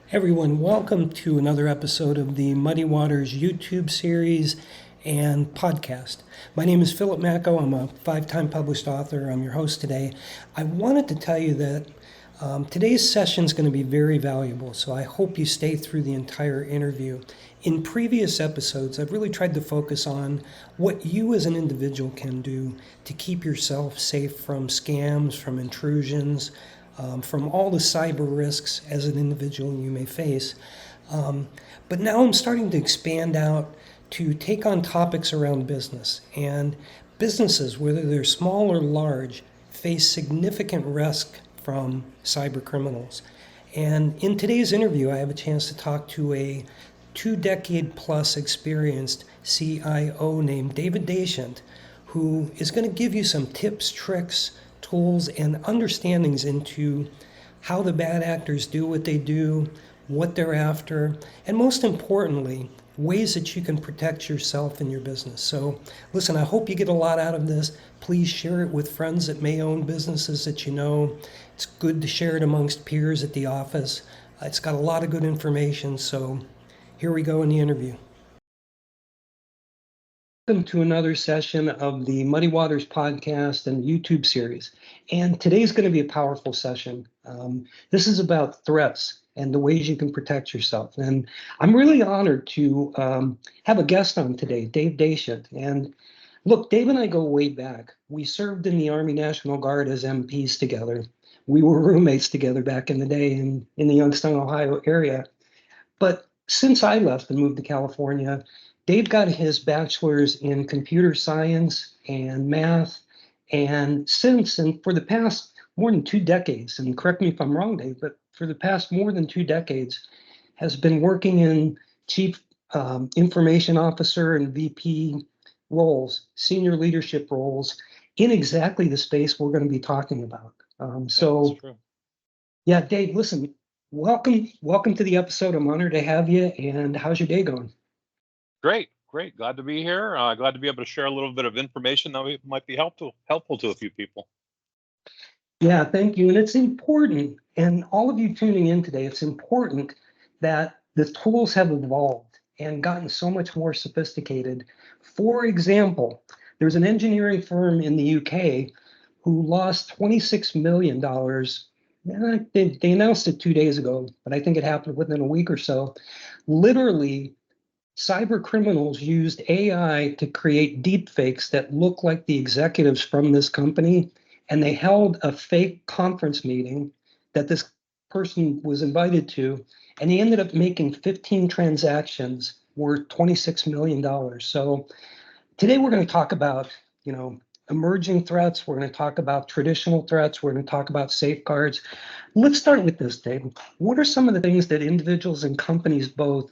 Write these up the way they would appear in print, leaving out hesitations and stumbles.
Everyone, welcome to another episode of the Muddy Waters YouTube series and podcast. My name is Philip Macko. I'm a five-time published author. I'm your host today. I wanted to tell you that today's session is going to be very valuable, so I hope you stay through the entire interview. In previous episodes, I've really tried to focus on what you as an individual can do to keep yourself safe from scams, from intrusions, from all the cyber risks as an individual you may face. But now I'm starting to expand out to take on topics around business. And businesses, whether they're small or large, face significant risk from cyber criminals. And in today's interview, I have a chance to talk to a 2-decade plus experienced CIO named David Daichendt, who is going to give you some tips, tricks, tools, and understandings into how the bad actors do what they do, what they're after, and most importantly, ways that you can protect yourself and your business. So listen, I hope you get a lot out of this. Please share it with friends that may own businesses that you know. It's good to share it amongst peers at the office. It's got a lot of good information, so here we go in the interview. Welcome to another session of the Muddy Waters podcast and YouTube series. And today's going to be a powerful session. This is about threats and the ways you can protect yourself. And I'm really honored to have a guest on today, Dave Daichendt. And look, Dave and I go way back. We served in the Army National Guard as MPs together. We were roommates together back in the day in the Youngstown, Ohio area. But since I left and moved to California, Dave got his bachelor's in computer science and math. And for the past more than 2 decades, and correct me if I'm wrong, Dave, but for the past more than 2 decades, has been working in chief information officer and VP roles, senior leadership roles, in exactly the space we're going to be talking about. So, yeah, Dave, listen, welcome to the episode. I'm honored to have you. And how's your day going? Great. Glad to be here. Glad to be able to share a little bit of information that might be helpful to a few people. Yeah, thank you. And it's important, and all of you tuning in today, it's important that the tools have evolved and gotten so much more sophisticated. For example, there's an engineering firm in the UK who lost $26 million. They announced it 2 days ago, but I think it happened within a week or so. Literally, cyber criminals used AI to create deep fakes that look like the executives from this company, and they held a fake conference meeting that this person was invited to, and he ended up making 15 transactions worth $26 million. So today we're going to talk about, emerging threats. We're going to talk about traditional threats. We're going to talk about safeguards. Let's start with this, Dave. What are some of the things that individuals and companies both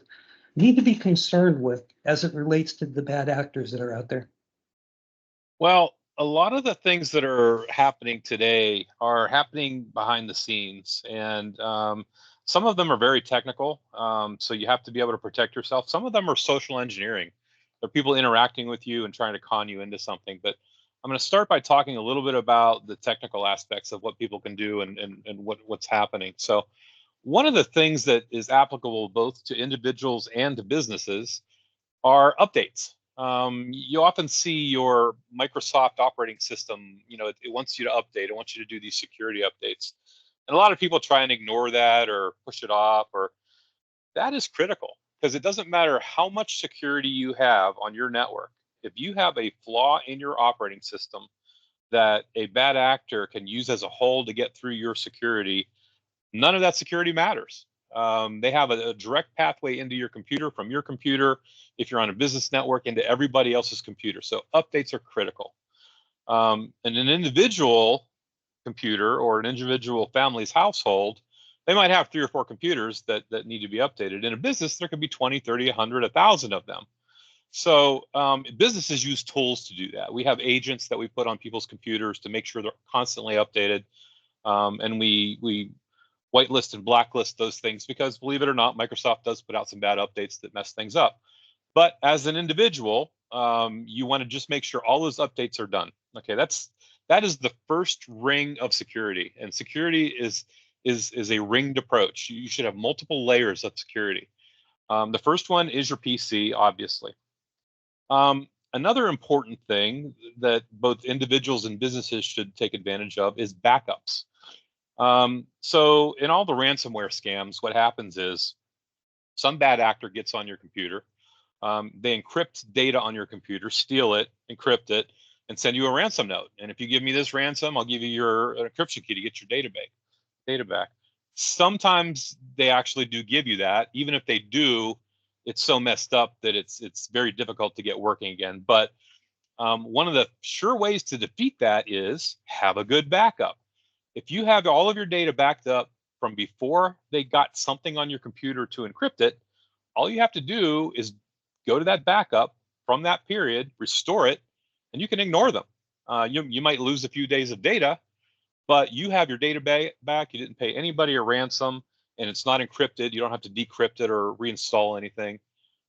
need to be concerned with as it relates to the bad actors that are out there? Well, a lot of the things that are happening today are happening behind the scenes, and some of them are very technical. So you have to be able to protect yourself. Some of them are social engineering. They're people interacting with you and trying to con you into something. But I'm going to start by talking a little bit about the technical aspects of what people can do and what's happening. So one of the things that is applicable both to individuals and to businesses are updates. You often see your Microsoft operating system, it wants you to update. It wants you to do these security updates. And a lot of people try and ignore that or push it off, or that is critical because it doesn't matter how much security you have on your network. If you have a flaw in your operating system that a bad actor can use as a hole to get through your security, none of that security matters. They have a direct pathway into your computer from your computer, if you're on a business network, into everybody else's computer. So updates are critical. And an individual computer or an individual family's household, they might have 3 or 4 computers that need to be updated. In a business, there could be 20, 30, 100, 1,000 of them. So businesses use tools to do that. We have agents that we put on people's computers to make sure they're constantly updated. And we whitelist and blacklist those things because, believe it or not, Microsoft does put out some bad updates that mess things up. But as an individual, you want to just make sure all those updates are done. Okay, that is the first ring of security, and security is is a ringed approach. You should have multiple layers of security. The first one is your PC, obviously. Another important thing that both individuals and businesses should take advantage of is backups. So in all the ransomware scams, what happens is some bad actor gets on your computer. They encrypt data on your computer, steal it, encrypt it, and send you a ransom note. And if you give me this ransom, I'll give you your encryption key to get your data back. Sometimes they actually do give you that. Even if they do, it's so messed up that it's very difficult to get working again. But one of the sure ways to defeat that is have a good backup. If you have all of your data backed up from before they got something on your computer to encrypt it, all you have to do is go to that backup from that period, restore it, and you can ignore them. You might lose a few days of data, but you have your data back. You didn't pay anybody a ransom, and it's not encrypted. You don't have to decrypt it or reinstall anything.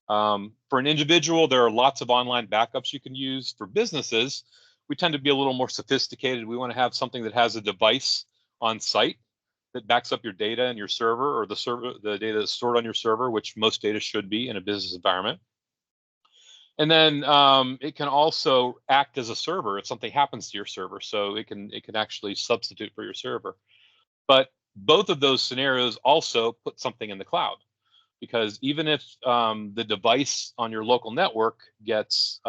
For an individual, there are lots of online backups you can use. For businesses, we tend to be a little more sophisticated. We want to have something that has a device on site that backs up your data in your server, or the data that's stored on your server, which most data should be in a business environment. And then it can also act as a server if something happens to your server. So it can actually substitute for your server. But both of those scenarios also put something in the cloud, because even if the device on your local network gets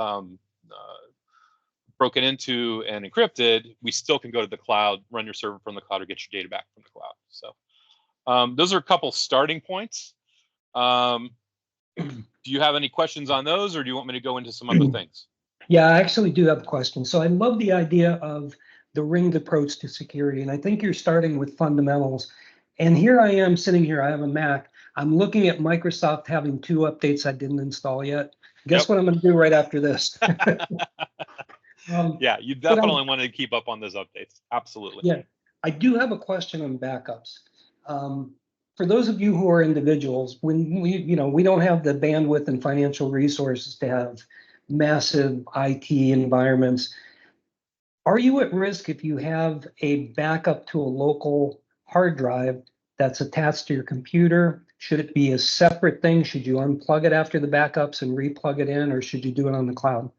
broken into and encrypted, we still can go to the cloud, run your server from the cloud, or get your data back from the cloud. So those are a couple starting points. Do you have any questions on those, or do you want me to go into some other things? Yeah, I actually do have a question. So I love the idea of the ringed approach to security, and I think you're starting with fundamentals. And here I am sitting here, I have a Mac. I'm looking at Microsoft having 2 updates I didn't install yet. Guess what I'm going to do right after this? Yeah, you but definitely want to keep up on those updates. Absolutely. Yeah, I do have a question on backups. For those of you who are individuals, when we don't have the bandwidth and financial resources to have massive IT environments, are you at risk if you have a backup to a local hard drive that's attached to your computer? Should it be a separate thing? Should you unplug it after the backups and replug it in, or should you do it on the cloud?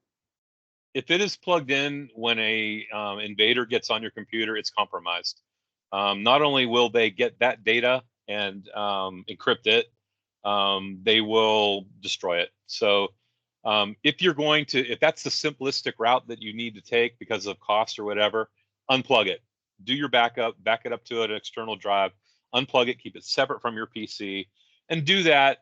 If it is plugged in when a invader gets on your computer, it's compromised. Not only will they get that data and encrypt it, they will destroy it. So if that's the simplistic route that you need to take because of cost or whatever, unplug it. Do your backup, back it up to an external drive, unplug it, keep it separate from your PC, and do that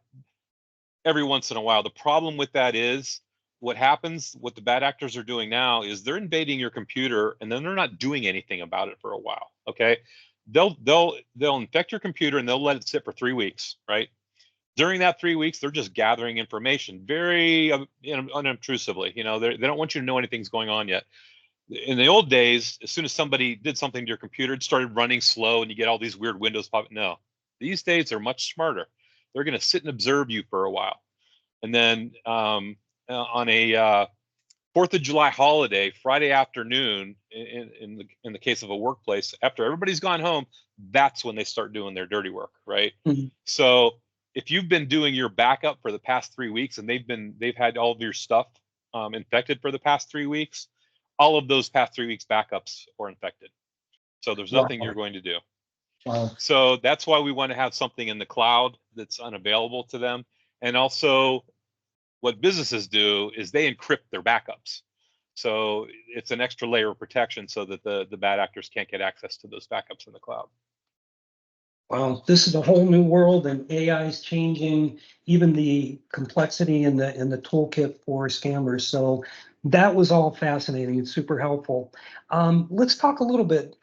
every once in a while. The problem with that is what the bad actors are doing now is they're invading your computer and then they're not doing anything about it for a while. Okay. They'll infect your computer and they'll let it sit for 3 weeks, right? During that 3 weeks, they're just gathering information very unobtrusively. They don't want you to know anything's going on yet. In the old days, as soon as somebody did something to your computer, it started running slow and you get all these weird windows popping. No, these days they're much smarter. They're going to sit and observe you for a while. And then on a 4th of July holiday, Friday afternoon, in the case of a workplace, after everybody's gone home, that's when they start doing their dirty work, right? Mhm. So if you've been doing your backup for the past 3 weeks and they've had all of your stuff infected for the past 3 weeks, all of those past 3 weeks backups are infected. So there's nothing you're going to do. Wow. So that's why we want to have something in the cloud that's unavailable to them. And also, what businesses do is they encrypt their backups. So it's an extra layer of protection so that the bad actors can't get access to those backups in the cloud. Wow, this is a whole new world, and AI is changing even the complexity in the toolkit for scammers. So that was all fascinating and super helpful. Let's talk a little bit.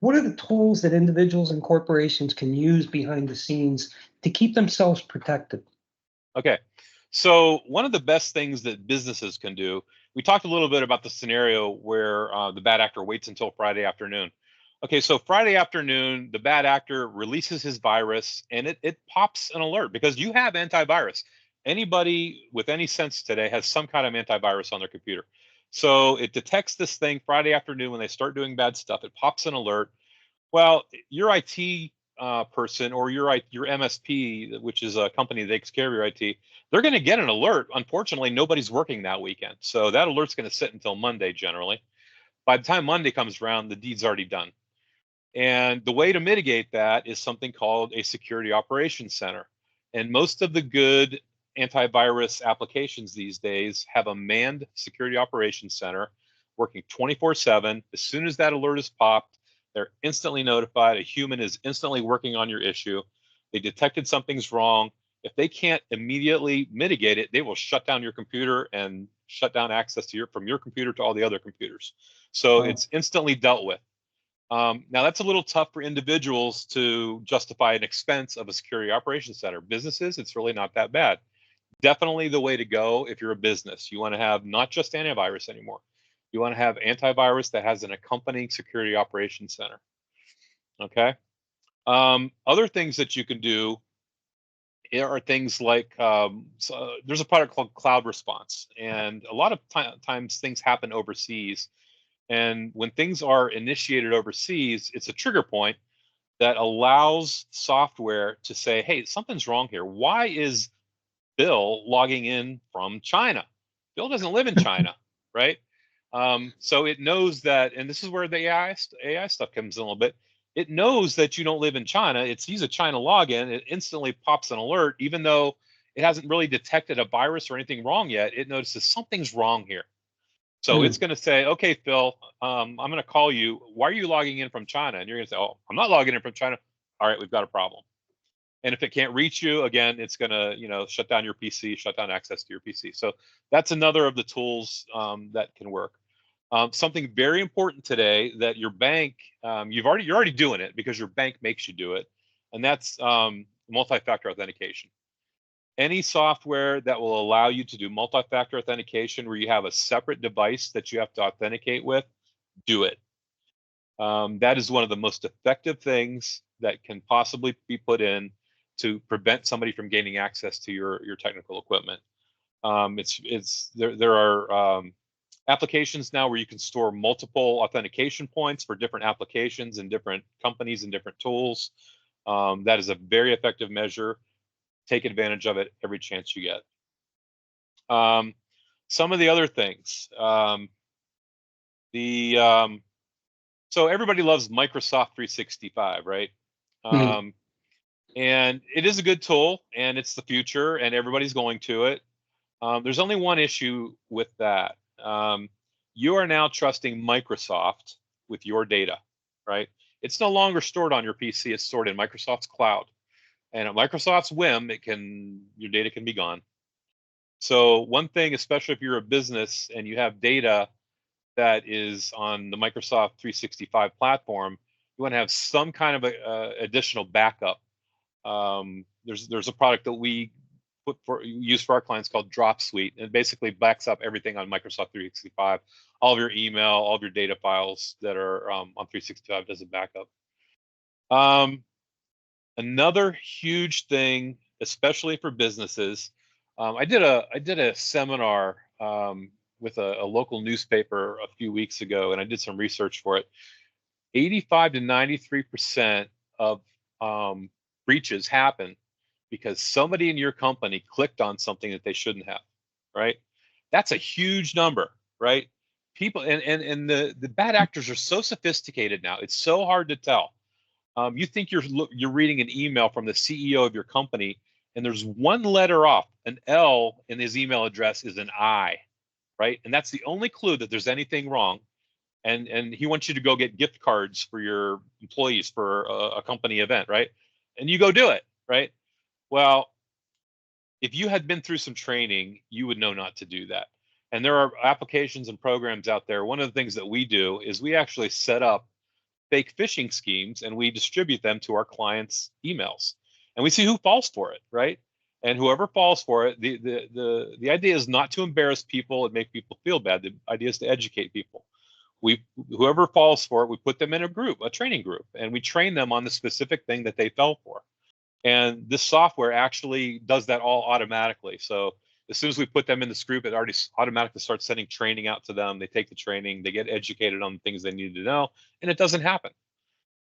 What are the tools that individuals and corporations can use behind the scenes to keep themselves protected? Okay, so one of the best things that businesses can do, we talked a little bit about the scenario where the bad actor waits until Friday afternoon. Okay, so Friday afternoon, the bad actor releases his virus and it pops an alert because you have antivirus. Anybody with any sense today has some kind of antivirus on their computer. So it detects this thing Friday afternoon when they start doing bad stuff. It pops an alert. Well, your IT person or your MSP, which is a company that takes care of your IT, they're going to get an alert. Unfortunately, nobody's working that weekend, so that alert's going to sit until Monday generally. By the time Monday comes around, the deed's already done. And the way to mitigate that is something called a security operations center. And most of the good antivirus applications these days have a manned security operations center working 24/7. As soon as that alert is popped, they're instantly notified. A human is instantly working on your issue. They detected something's wrong. If they can't immediately mitigate it, they will shut down your computer and shut down access to from your computer to all the other computers. So Wow. it's instantly dealt with. Now that's a little tough for individuals to justify an expense of a security operations center. Businesses, it's really not that bad. Definitely the way to go if you're a business. You want to have not just antivirus anymore. You want to have antivirus that has an accompanying security operations center. Okay. Other things that you can do are things like so there's a product called Cloud Response, and a lot of times things happen overseas. And when things are initiated overseas, it's a trigger point that allows software to say, hey, something's wrong here. Why is Bill logging in from China? Bill doesn't live in China, right? So it knows that, and this is where the AI stuff comes in a little bit. It knows that you don't live in China. It sees a China login. It instantly pops an alert, even though it hasn't really detected a virus or anything wrong yet. It notices something's wrong here. So it's Mm. going to say, okay, Phil, I'm going to call you. Why are you logging in from China? And you're going to say, oh, I'm not logging in from China. All right, we've got a problem. And if it can't reach you, again, it's going to, shut down your PC, shut down access to your PC. So that's another of the tools that can work. Something very important today that your bank, you're already doing it because your bank makes you do it, and that's multi-factor authentication. Any software that will allow you to do multi-factor authentication where you have a separate device that you have to authenticate with, do it. That is one of the most effective things that can possibly be put in to prevent somebody from gaining access to your technical equipment. There are applications now where you can store multiple authentication points for different applications and different companies and different tools. That is a very effective measure. Take advantage of it every chance you get. Some of the other things, the so everybody loves Microsoft 365, right? Mm. And it is a good tool, and it's the future, and everybody's going to it. There's only one issue with that. You are now trusting Microsoft with your data, right? It's no longer stored on your PC; it's stored in Microsoft's cloud, and at Microsoft's whim, your data can be gone. So one thing, especially if you're a business and you have data that is on the Microsoft 365 platform, you want to have some kind of additional backup. There's a product that we use for our clients called Drop Suite, and it basically backs up everything on Microsoft 365. All of your email, all of your data files that are on 365 does a backup. Another huge thing, especially for businesses, I did a seminar with a local newspaper a few weeks ago, and I did some research for it. 85 to 93% of breaches happen because somebody in your company clicked on something that they shouldn't have, right? That's a huge number, right? People and the bad actors are so sophisticated now. It's so hard to tell. You think you're reading an email from the CEO of your company, and there's one letter off. An L in his email address is an I, right? And that's the only clue that there's anything wrong. And he wants you to go get gift cards for your employees for a company event, right? And you go do it, right? Well, if you had been through some training, you would know not to do that. And there are applications and programs out there. One of the things that we do is we actually set up fake phishing schemes and we distribute them to our clients' emails, and we see who falls for it, right? And whoever falls for it, the idea is not to embarrass people and make people feel bad. The idea is to educate people. Whoever falls for it, we put them in a training group, and we train them on the specific thing that they fell for. And this software actually does that all automatically. So as soon as we put them in this group, it already automatically starts sending training out to them. They take the training, they get educated on the things they need to know, and it doesn't happen.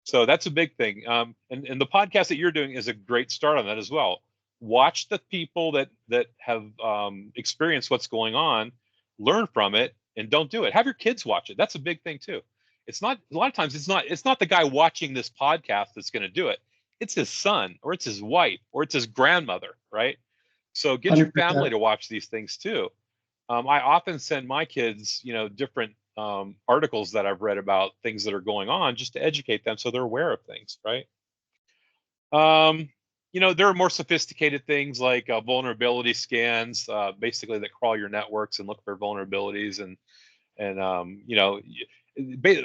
So that's a big thing. And the podcast that you're doing is a great start on that as well. Watch the people that have experienced what's going on, learn from it, and don't do it. Have your kids watch it. That's a big thing too. It's not, a lot of times it's not the guy watching this podcast that's going to do it. It's his son, or it's his wife, or it's his grandmother, right? So get your family 100%. to watch these things too. I often send my kids, different articles that I've read about things that are going on, just to educate them so they're aware of things, right? There are more sophisticated things like vulnerability scans, basically that crawl your networks and look for vulnerabilities,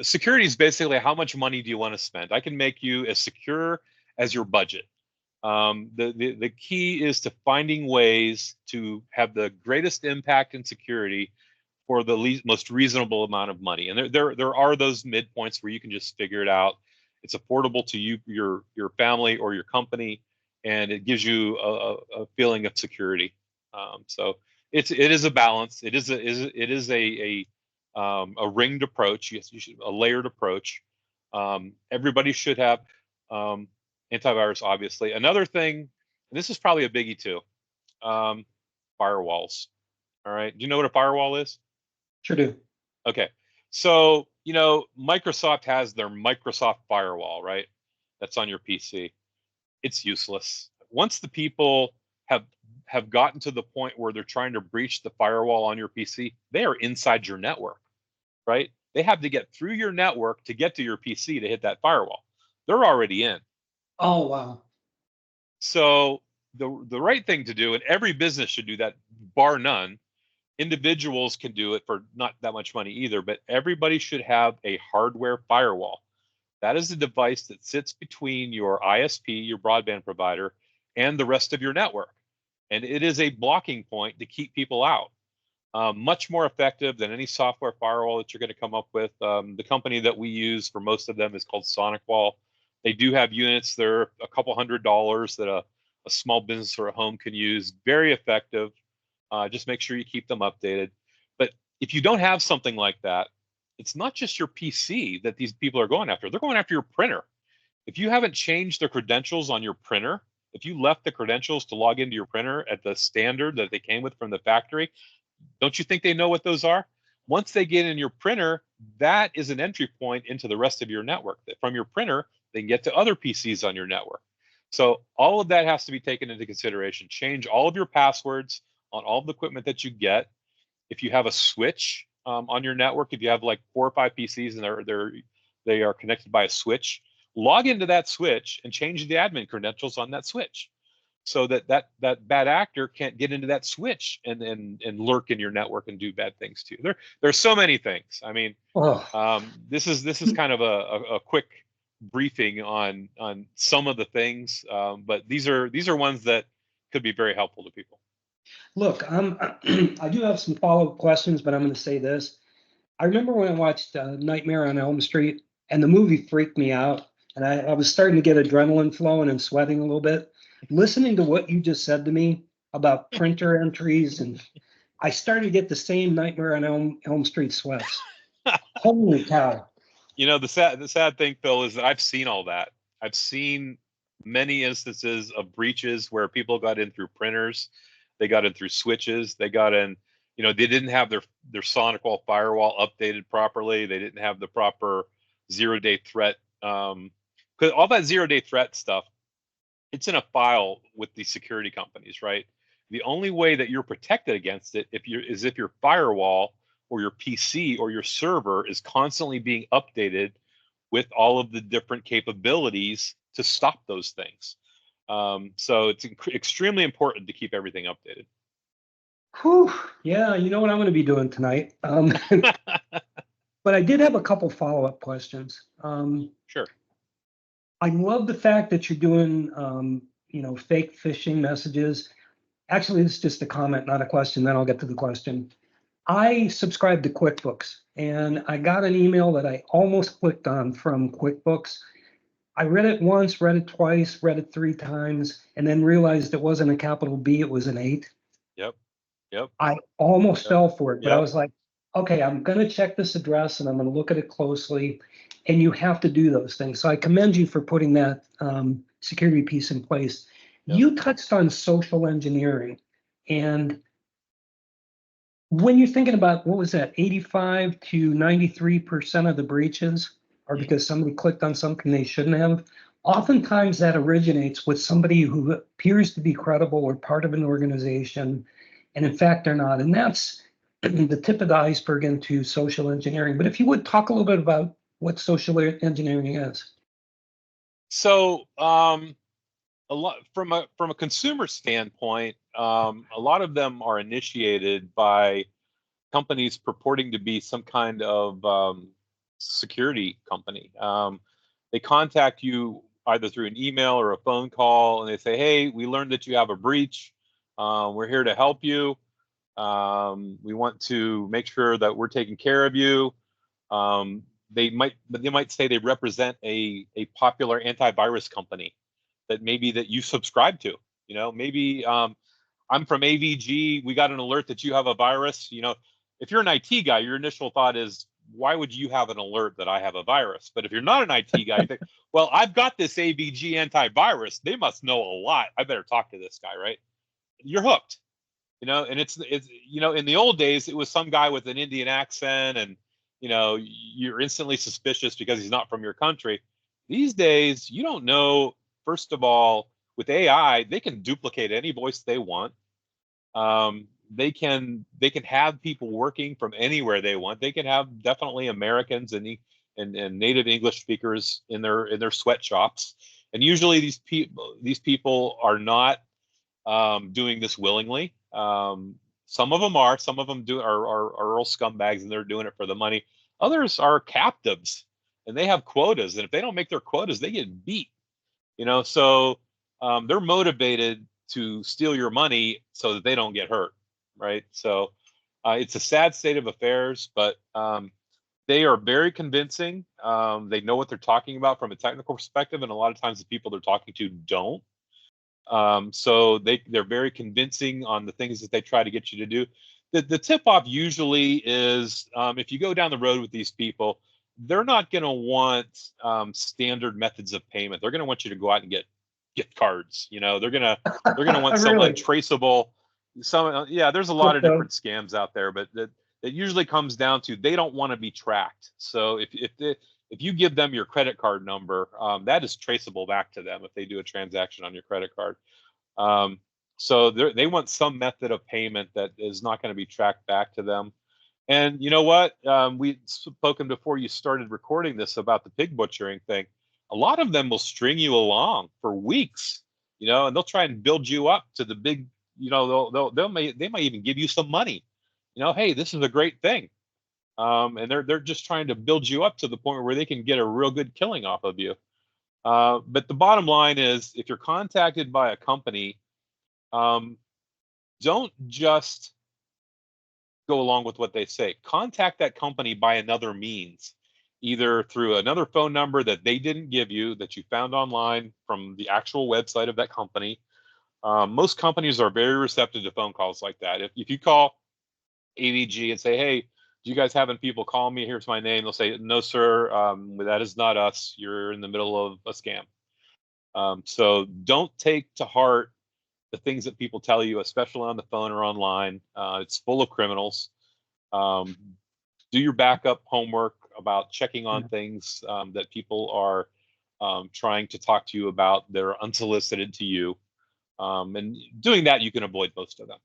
security is basically how much money do you want to spend. I can make you as secure as your budget. The key is to finding ways to have the greatest impact in security for the most reasonable amount of money. And there are those midpoints where you can just figure it out. It's affordable to you, your family, or your company, and it gives you a feeling of security. So it is a balance. It is a ringed approach. Yes, you should a layered approach. Everybody should have antivirus, obviously. Another thing, and this is probably a biggie too, firewalls. All right. Do you know what a firewall is? Sure do. Okay. So, Microsoft has their Microsoft firewall, right? That's on your PC. It's useless. Once the people have gotten to the point where they're trying to breach the firewall on your PC, they are inside your network, right? They have to get through your network to get to your PC to hit that firewall. They're already in. Oh, wow. So the right thing to do, and every business should do that, bar none. Individuals can do it for not that much money either, but everybody should have a hardware firewall. That is a device that sits between your ISP, your broadband provider, and the rest of your network. And it is a blocking point to keep people out. Much more effective than any software firewall that you're going to come up with. The company that we use for most of them is called SonicWall. They do have units. They're a couple $100s that a small business or a home can use. Very effective. Just make sure you keep them updated. But if you don't have something like that, it's not just your PC that these people are going after. They're going after your printer. If you haven't changed the credentials on your printer, if you left the credentials to log into your printer at the standard that they came with from the factory, don't you think they know what those are? Once they get in your printer, that is an entry point into the rest of your network. That from your printer, they can get to other PCs on your network. So all of that has to be taken into consideration. Change all of your passwords on all of the equipment that you get. If you have a switch on your network, if you have like 4 or 5 PCs and they are connected by a switch, log into that switch and change the admin credentials on that switch, so that bad actor can't get into that switch and lurk in your network and do bad things to you. There's so many things. I mean, this is kind of a quick briefing on some of the things, but these are ones that could be very helpful to people. Look, I do have some follow-up questions, but I'm going to say this. I remember when I watched Nightmare on Elm Street, and the movie freaked me out, and I was starting to get adrenaline flowing and sweating a little bit. Listening to what you just said to me about printer entries, and I started to get the same Nightmare on Elm Street sweats. Holy cow. The sad thing, Phil, is that I've seen all that. I've seen many instances of breaches where people got in through printers, they got in through switches, they got in, they didn't have their SonicWall firewall updated properly. They didn't have the proper zero-day threat. Because all that zero-day threat stuff, it's in a file with the security companies, right? The only way that you're protected against it if your firewall or your PC or your server is constantly being updated with all of the different capabilities to stop those things. So it's extremely important to keep everything updated. Whew. Yeah, you know what I'm going to be doing tonight. But I did have a couple follow-up questions. Sure. I love the fact that you're doing, fake phishing messages. Actually, it's just a comment, not a question. Then I'll get to the question. I subscribe to QuickBooks, and I got an email that I almost clicked on from QuickBooks. I read it once, read it twice, read it 3 times, and then realized it wasn't a capital B, it was an 8. Yep. I almost fell for it, but I Yep. was like, okay, I'm going to check this address and I'm going to look at it closely. and you have to do those things. So I commend you for putting that security piece in place. Yep. You touched on social engineering, and when you're thinking about, what was that, 85 to 93% of the breaches are because somebody clicked on something they shouldn't have. Oftentimes that originates with somebody who appears to be credible or part of an organization, and in fact they're not. And that's the tip of the iceberg into social engineering. But if you would talk a little bit about what social engineering is. So a lot from a consumer standpoint, a lot of them are initiated by companies purporting to be some kind of security company. They contact you either through an email or a phone call, and they say, "Hey, we learned that you have a breach. We're here to help you. We want to make sure that we're taking care of you." They might say they represent a popular antivirus company that maybe that you subscribe to. Maybe I'm from AVG. We got an alert that you have a virus. If you're an IT guy, your initial thought is, why would you have an alert that I have a virus? But if you're not an IT guy, you think, well, I've got this AVG antivirus. They must know a lot. I better talk to this guy, right? You're hooked. And it's in the old days, it was some guy with an Indian accent, and you're instantly suspicious because he's not from your country. These days, you don't know. First of all, with AI, they can duplicate any voice they want. They can have people working from anywhere they want. They can have definitely Americans and native English speakers in their sweatshops. And usually these people are not doing this willingly. Some of them are. Some of them are real scumbags, and they're doing it for the money. Others are captives, and they have quotas. And if they don't make their quotas, they get beat. So they're motivated to steal your money so that they don't get hurt, right? So it's a sad state of affairs, but they are very convincing. They know what they're talking about from a technical perspective, and a lot of times the people they're talking to don't. So they're very convincing on the things that they try to get you to do. The tip-off usually is, if you go down the road with these people, they're not going to want standard methods of payment. They're going to want you to go out and get gift cards. They're going to want some Really? untraceable. There's a lot of different scams out there, but that usually comes down to they don't want to be tracked. So if you give them your credit card number, that is traceable back to them if they do a transaction on your credit card. So they want some method of payment that is not going to be tracked back to them. And you know what? We'd spoken before you started recording this about the pig butchering thing. A lot of them will string you along for weeks, and they'll try and build you up to the big, they might even give you some money. Hey, this is a great thing. And they're just trying to build you up to the point where they can get a real good killing off of you. But the bottom line is, if you're contacted by a company, don't just go along with what they say. Contact that company by another means, either through another phone number that they didn't give you, that you found online from the actual website of that company. Most companies are very receptive to phone calls like that. If you call AVG and say, "Hey, do you guys having people call me? Here's my name." They'll say, "No, sir, that is not us. You're in the middle of a scam." So don't take to heart the things that people tell you, especially on the phone or online. It's full of criminals. Do your backup homework about checking on things that people are trying to talk to you about that are unsolicited to you. And doing that, you can avoid most of them.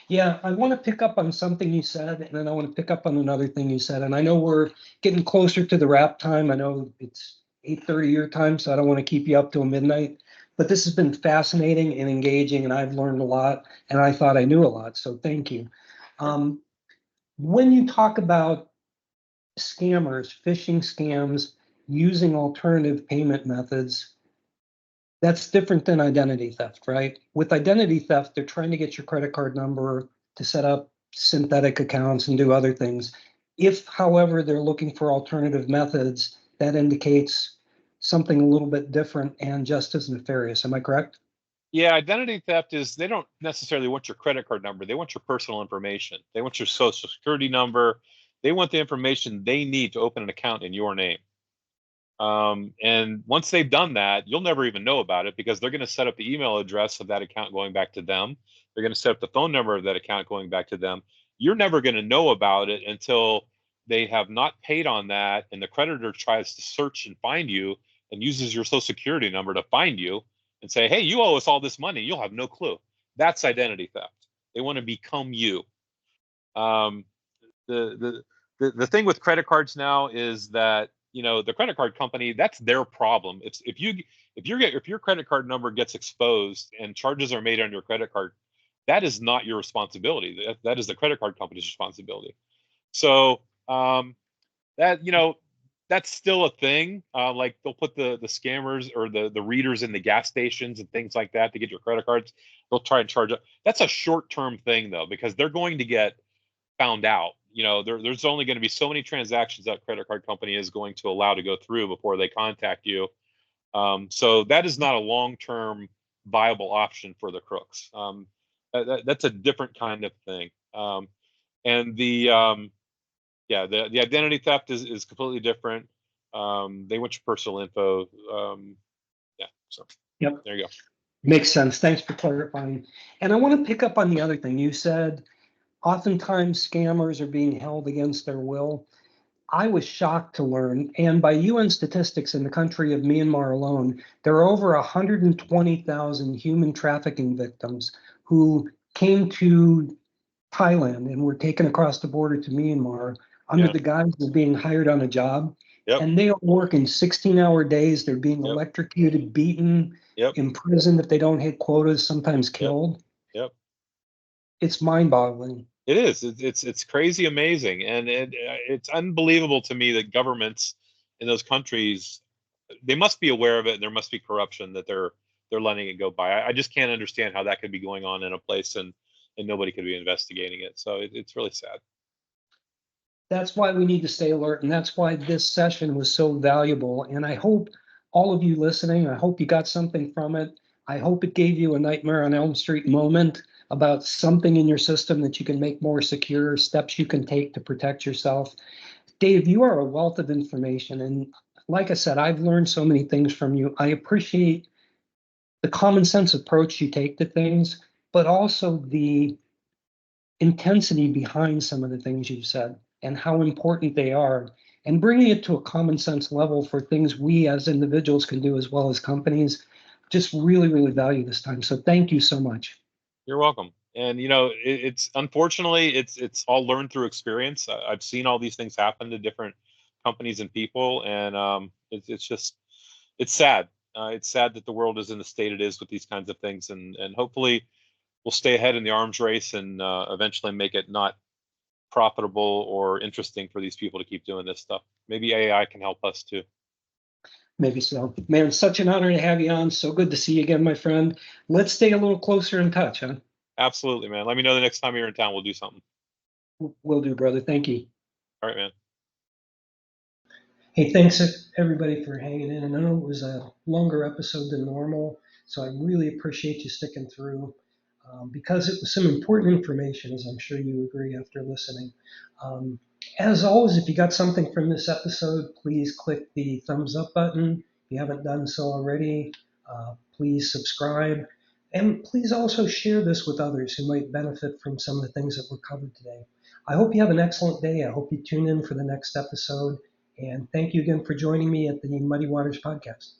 Yeah, I want to pick up on something you said, and then I want to pick up on another thing you said. And I know we're getting closer to the wrap time. I know it's 8:30 your time, so I don't want to keep you up till midnight. But this has been fascinating and engaging, and I've learned a lot, and I thought I knew a lot, so thank you. When you talk about scammers, phishing scams, using alternative payment methods, that's different than identity theft, right? With identity theft, they're trying to get your credit card number to set up synthetic accounts and do other things. If, however, they're looking for alternative methods, that indicates something a little bit different and just as nefarious. Am I correct? Yeah, identity theft is, they don't necessarily want your credit card number. They want your personal information. They want your social security number. They want the information they need to open an account in your name. And once they've done that, you'll never even know about it because they're going to set up the email address of that account going back to them. They're going to set up the phone number of that account going back to them. You're never going to know about it until they have not paid on that, and the creditor tries to search and find you and uses your social security number to find you and say, hey, you owe us all this money. You'll have no clue. That's identity theft. They want to become you. Um, the thing with credit cards now is that, the credit card company, that's their problem. It's if your credit card number gets exposed and charges are made on your credit card, that is not your responsibility. That is the credit card company's responsibility. So that that's still a thing. Like they'll put the scammers or the readers in the gas stations and things like that to get your credit cards. They'll try and charge it. That's a short term thing though, because they're going to get found out. There's only going to be so many transactions that credit card company is going to allow to go through before they contact you. So that is not a long-term viable option for the crooks. That's a different kind of thing. And the identity theft is completely different. They want your personal info. So Yep. there you go. Makes sense. Thanks for clarifying. And I want to pick up on the other thing you said. Oftentimes, scammers are being held against their will. I was shocked to learn, and by UN statistics in the country of Myanmar alone, there are over 120,000 human trafficking victims who came to Thailand and were taken across the border to Myanmar under Yeah. the guise of being hired on a job. Yep. And they are working 16-hour days. They're being Yep. electrocuted, beaten, Yep. imprisoned if they don't hit quotas, sometimes killed. Yep. It's mind-boggling. It is. It's crazy amazing, and it's unbelievable to me that governments in those countries, they must be aware of it, and there must be corruption that they're letting it go by. I just can't understand how that could be going on in a place and nobody could be investigating it. So it's really sad. That's why we need to stay alert, and that's why this session was so valuable. And I hope all of you listening, I hope you got something from it. I hope it gave you a Nightmare on Elm Street moment about something in your system that you can make more secure, steps you can take to protect yourself. Dave, you are a wealth of information. And like I said, I've learned so many things from you. I appreciate the common sense approach you take to things, but also the intensity behind some of the things you've said and how important they are, and bringing it to a common sense level for things we as individuals can do as well as companies. Just really, really value this time. So thank you so much. You're welcome. And it's unfortunately it's all learned through experience. I've seen all these things happen to different companies and people, and it's just it's sad. It's sad that the world is in the state it is with these kinds of things, and hopefully we'll stay ahead in the arms race and eventually make it not profitable or interesting for these people to keep doing this stuff. Maybe AI can help us too. Maybe so. Man, such an honor to have you on. So good to see you again, my friend. Let's stay a little closer in touch, huh? Absolutely, man. Let me know the next time you're in town. We'll do something. Will do, brother. Thank you. All right, man. Hey, thanks everybody for hanging in. I know it was a longer episode than normal, so I really appreciate you sticking through because it was some important information, as I'm sure you agree after listening. Um, as always, if you got something from this episode, please click the thumbs up button. If you haven't done so already, please subscribe. And please also share this with others who might benefit from some of the things that were covered today. I hope you have an excellent day. I hope you tune in for the next episode. And thank you again for joining me at the Muddy Waters podcast.